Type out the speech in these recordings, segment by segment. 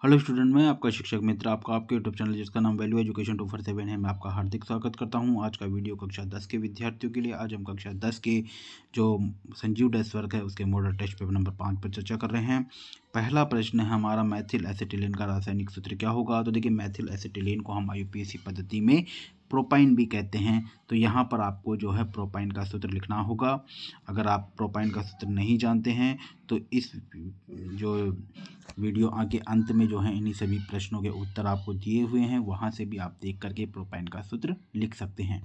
Hello student, मैं आपका शिक्षक मित्र आपका आपके यूट्यूब चैनल जिसका नाम वैल्यू एजुकेशन 247 है, मैं आपका हार्दिक स्वागत करता हूं। आज का वीडियो कक्षा 10 के विद्यार्थियों के लिए। आज हम कक्षा 10 के जो संजीव डेस्क वर्क है उसके मॉडल टेस्ट पेपर नंबर 5 पर चर्चा कर रहे हैं। पहला प्रश्न है हमारा, मैथिल एसिटिलीन का रासायनिक सूत्र क्या होगा। तो देखिए, मैथिल एसिटिलीन को हम IUPAC पद्धति में प्रोपाइन भी कहते हैं। तो यहाँ पर आपको जो है प्रोपाइन का सूत्र लिखना होगा। अगर आप प्रोपाइन का सूत्र नहीं जानते हैं तो इस जो वीडियो आगे अंत में जो है इन्हीं सभी प्रश्नों के उत्तर आपको दिए हुए हैं, वहाँ से भी आप देख करके प्रोपाइन का सूत्र लिख सकते हैं।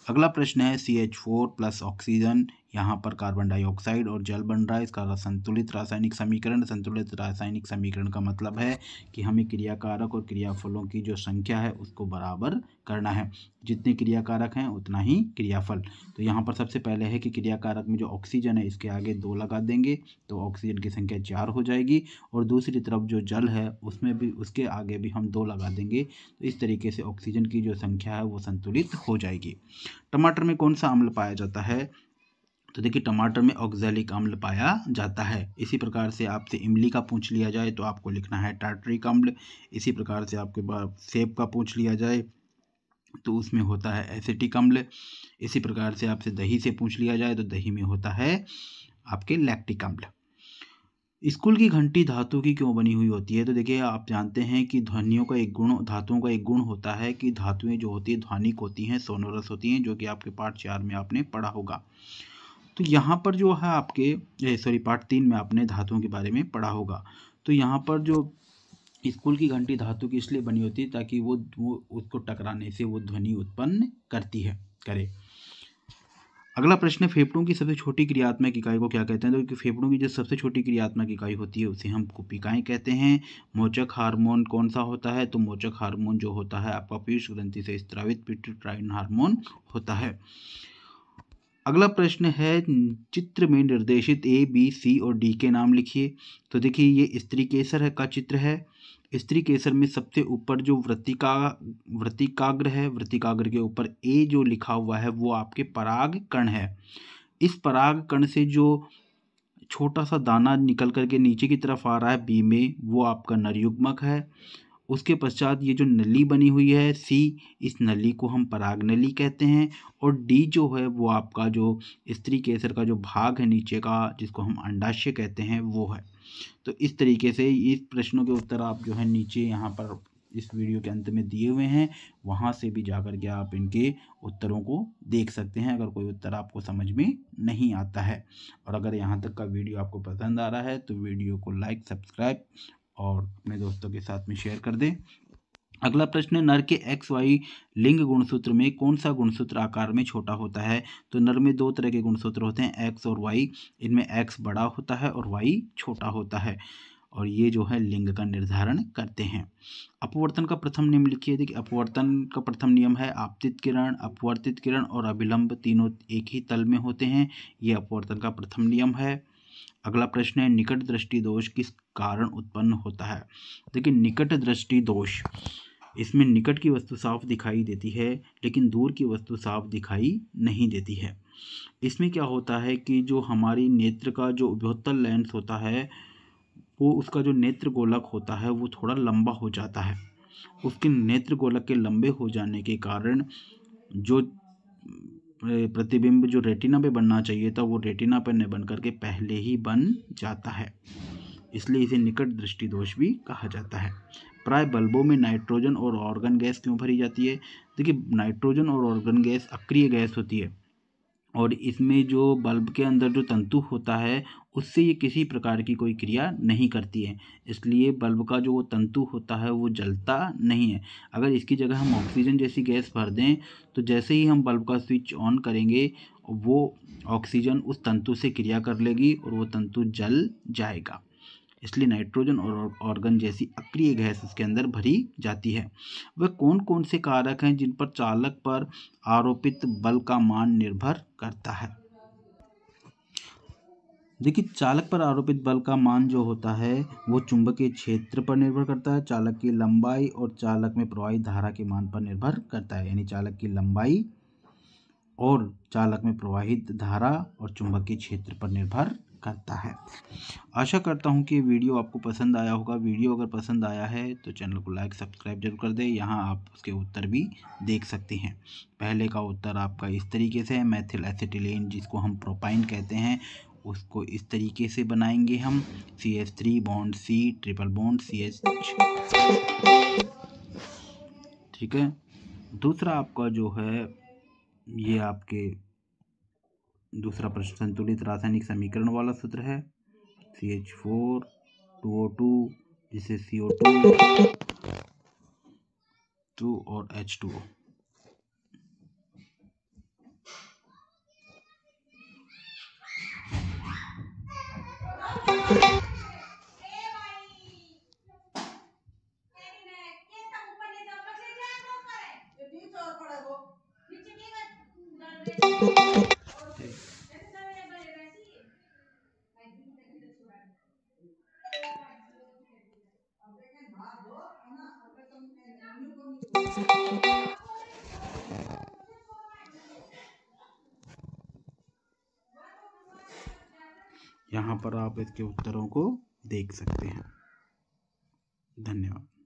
अगला प्रश्न है CH4 प्लस ऑक्सीजन, यहाँ पर कार्बन डाइऑक्साइड और जल बन रहा है। इसका संतुलित रासायनिक समीकरण। संतुलित रासायनिक समीकरण का मतलब है कि हमें क्रियाकारक और क्रियाफलों की जो संख्या है उसको बराबर करना है। जितने क्रियाकारक हैं उतना ही क्रियाफल। तो यहाँ पर सबसे पहले है कि क्रियाकारक में जो ऑक्सीजन है इसके आगे 2 लगा देंगे तो ऑक्सीजन की संख्या 4 हो जाएगी, और दूसरी तरफ जो जल है उसमें भी उसके आगे भी हम 2 लगा देंगे। तो इस तरीके से ऑक्सीजन की जो संख्या है वो संतुलित हो जाएगी। टमाटर में कौन सा अम्ल पाया जाता है। तो देखिए, टमाटर में ऑक्जेलिक अम्ल पाया जाता है। इसी प्रकार से आपसे इमली का पूछ लिया जाए तो आपको लिखना है टार्टरिक अम्ल। इसी प्रकार से आपके पास सेब का पूछ लिया जाए तो उसमें होता है एसिटिक अम्ल। इसी प्रकार से आपसे दही से पूछ लिया जाए तो दही में होता है आपके लैक्टिक अम्ल। स्कूल की घंटी धातु की क्यों बनी हुई होती है। तो देखिए, आप जानते हैं कि ध्वनियों का एक गुण, धातुओं का एक गुण होता है कि धातुएं जो होती है ध्वनिक होती हैं, सोनोरस होती हैं, जो कि आपके पाठ 4 में आपने पढ़ा होगा। तो यहाँ पर जो है आपके पार्ट 3 में आपने धातुओं के बारे में पढ़ा होगा। तो यहाँ पर जो स्कूल की घंटी धातु की इसलिए बनी होती है ताकि वो उसको टकराने से वो ध्वनि उत्पन्न करे। अगला प्रश्न है, फेफड़ों की सबसे छोटी क्रियात्मक इकाई को क्या कहते हैं। तो फेफड़ों की जो सबसे छोटी क्रियात्मक इकाई होती है उसे हम कुपिकाएं कहते हैं। मोचक हार्मोन कौन सा होता है। तो मोचक हार्मोन जो होता है आपका पीयूष ग्रंथि से स्रावित पिट्यूटाइन हार्मोन होता है। अगला प्रश्न है, चित्र में निर्देशित A, B, C और D के नाम लिखिए। तो देखिए, ये स्त्री केसर का चित्र है। स्त्री केसर में सबसे ऊपर जो वृत्तिकाग्र है, वृत्तिकाग्र के ऊपर A जो लिखा हुआ है वो आपके पराग कण है। इस पराग कण से जो छोटा सा दाना निकल करके नीचे की तरफ आ रहा है B में, वो आपका नरयुग्मक है। उसके पश्चात ये जो नली बनी हुई है C, इस नली को हम पराग नली कहते हैं। और D जो है वो आपका जो स्त्री केसर का जो भाग है नीचे का, जिसको हम अंडाशय कहते हैं, वो है। तो इस तरीके से इस प्रश्नों के उत्तर आप जो है नीचे यहाँ पर इस वीडियो के अंत में दिए हुए हैं, वहाँ से भी जाकर के आप इनके उत्तरों को देख सकते हैं अगर कोई उत्तर आपको समझ में नहीं आता है। और अगर यहाँ तक का वीडियो आपको पसंद आ रहा है तो वीडियो को लाइक, सब्सक्राइब और अपने दोस्तों के साथ में शेयर कर दें। अगला प्रश्न है, नर के XY लिंग गुणसूत्र में कौन सा गुणसूत्र आकार में छोटा होता है। तो नर में 2 तरह के गुणसूत्र होते हैं, X और Y। इनमें X बड़ा होता है और Y छोटा होता है, और ये जो है लिंग का निर्धारण करते हैं। अपवर्तन का प्रथम नियम लिखिए। देखिए, अपवर्तन का प्रथम नियम है, आपतित किरण, अपवर्तित किरण और अभिलंब तीनों एक ही तल में होते हैं। ये अपवर्तन का प्रथम नियम है। अगला प्रश्न है, निकट दृष्टि दोष किस कारण उत्पन्न होता है। देखिए, निकट दृष्टि दोष, इसमें निकट की वस्तु साफ दिखाई देती है लेकिन दूर की वस्तु साफ दिखाई नहीं देती है। इसमें क्या होता है कि जो हमारी नेत्र का जो उभयोत्तल लेंस होता है, वो उसका जो नेत्र गोलक होता है वो थोड़ा लंबा हो जाता है। उसके नेत्र गोलक के लंबे हो जाने के कारण जो प्रतिबिंब जो रेटिना पे बनना चाहिए था वो रेटिना पर न बन करके पहले ही बन जाता है, इसलिए इसे निकट दृष्टि दोष भी कहा जाता है। प्राय बल्बों में नाइट्रोजन और ऑर्गन गैस क्यों भरी जाती है। देखिए, नाइट्रोजन और ऑर्गन गैस अक्रिय गैस होती है, और इसमें जो बल्ब के अंदर जो तंतु होता है उससे ये किसी प्रकार की कोई क्रिया नहीं करती है, इसलिए बल्ब का जो वो तंतु होता है वो जलता नहीं है। अगर इसकी जगह हम ऑक्सीजन जैसी गैस भर दें तो जैसे ही हम बल्ब का स्विच ऑन करेंगे वो ऑक्सीजन उस तंतु से क्रिया कर लेगी और वो तंतु जल जाएगा, इसलिए नाइट्रोजन और ऑर्गन जैसी अक्रिय गैस उसके अंदर भरी जाती है। वह कौन कौन से कारक हैं जिन पर चालक पर आरोपित बल का मान निर्भर करता है। देखिए, चालक पर आरोपित बल का मान जो होता है वो चुंबकीय क्षेत्र पर निर्भर करता है, चालक की लंबाई और चालक में प्रवाहित धारा के मान पर निर्भर करता है। यानी चालक की लंबाई और चालक में प्रवाहित धारा और चुंबकीय क्षेत्र पर निर्भर करता है। आशा करता हूँ कि वीडियो आपको पसंद आया होगा। वीडियो अगर पसंद आया है तो चैनल को लाइक सब्सक्राइब जरूर कर दें। यहाँ आप उसके उत्तर भी देख सकते हैं। पहले का उत्तर आपका इस तरीके से है, मेथिल एसिटिलीन जिसको हम प्रोपाइन कहते हैं, उसको इस तरीके से बनाएंगे हम। CH3 bond C triple bond CH। ठीक है। दूसरा आपका जो है, ये आपके दूसरा प्रश्न संतुलित रासायनिक समीकरण वाला सूत्र है। CH4 2O2 जिसे CO2 और H2O। यहाँ पर आप इसके उत्तरों को देख सकते हैं। धन्यवाद।